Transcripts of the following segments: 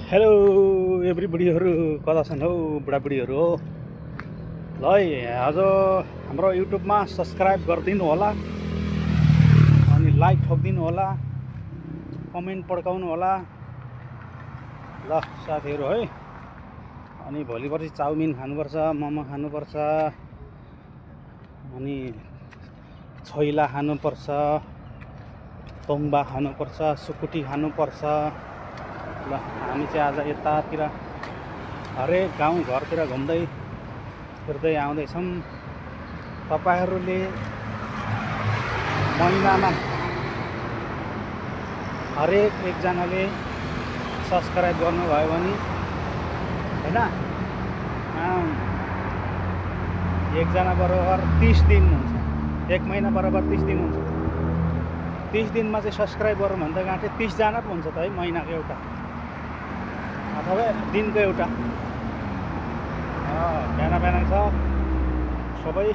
Hello एभ्रीबडीहरू कता छन् हौ बुढाबुढीहरू हो ल है आज हाम्रो युट्युबमा सब्सक्राइब गरिदिनु होला अनि लाइक ठोकिदिनु होला कमेन्ट पड्काउनु होला ल साथीहरू है। अनि भोलि पर्सि चाउमिन खानुपर्छ, मोमो खानुपर्छ, अनि छैला खानुपर्छ, तोम्बा खानुपर्छ, सुकुटी खानुपर्छ। ल हामी चाहिँ आज यतातिर हरेक गाउँ घरतिर घुम्दै फिर्दै आउँदैछौँ। तपाईहरूले महिनामा हरेक एकजनाले सब्सक्राइब गर्नुभयो भने हैन एकजना बराबर 30 दिन हुन्छ, एक महिना बराबर 30 दिन हुन्छ। 30 दिनमा चाहिँ सब्सक्राइब गरौँ भने त गाँठे 30 जना पो हुन्छ त है, महिनाको एउटा अथवा दिनको एउटा। बिहान छ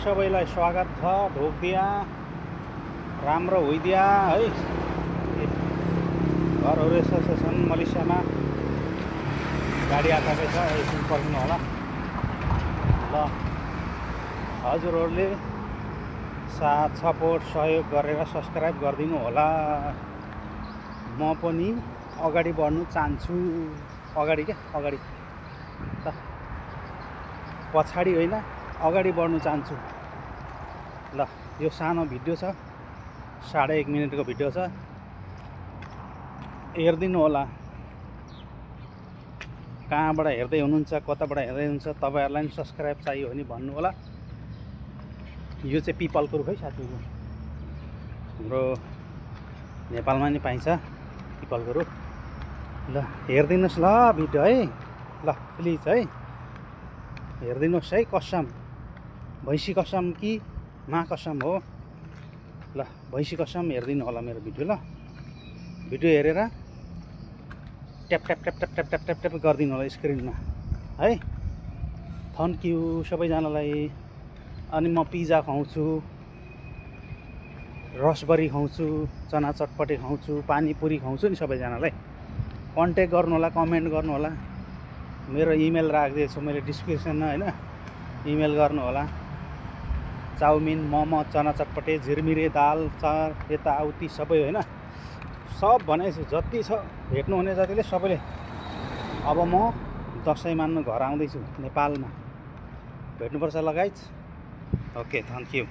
सबैलाई स्वागत छ। ढोकिदिया राम्रो होइदिया है। घरहरू यस्तो छन् मलेसियामा, गाडी आएकै छ, एकछिन पर्खिनु होला। ल हजुरहरूले साथ सपोर्ट सहयोग गरेर सब्सक्राइब गरिदिनु होला। म पनि अगाडि बढ्नु चाहन्छु। अगाडि त पछाडि होइन, अगाडि बढ्नु चाहन्छु। ल यो सानो भिडियो छ, 1.5 मिनटको भिडियो छ, हेरिदिनु होला। कहाँबाट हेर्दै हुनुहुन्छ, कताबाट हेर्दै हुनुहुन्छ, तपाईँहरूलाई पनि सब्सक्राइब चाहियो भने भन्नु होला। यो चाहिँ पिपलको रुख है साथीहरू, हाम्रो नेपालमा नि पाइन्छ पिपलको रुख। ल हेरिदिनुहोस् ल भिडियो है, ल प्लिज है हेरिदिनुहोस् है। कसम, भैँसी कसम कि मा कसम हो। ल भैँसी कसम हेरिदिनु होला मेरो भिडियो। ल भिडियो हेरेर tap tap tap tap tap tap tap tap गरिदिनु होला स्क्रिनमा है। थ्याङ्क यू सबैजनालाई। अनि म पिज्जा खुवाउँछु, रसबरी खुवाउँछु, चना चटपटे खुवाउँछु, पानीपुरी खुवाउँछु नि। सबैजनालाई कन्ट्याक्ट गर्नु होला, कमेन्ट गर्नु होला। मेरो इमेल राखिदिएको छु मैले डिस्क्रिप्सनमा होइन, इमेल गर्नु होला। चाउमिन, मोमो, चना चटपटे, झिरमिरे, दाल, चार, यताउति सबै होइन, सब भनेको छु। जति छ भेट्नुहुने जतिले सबैले। अब म दसैँ मान्नु घर आउँदैछु नेपालमा, भेट्नुपर्छ ल गाइज। Okay thank you.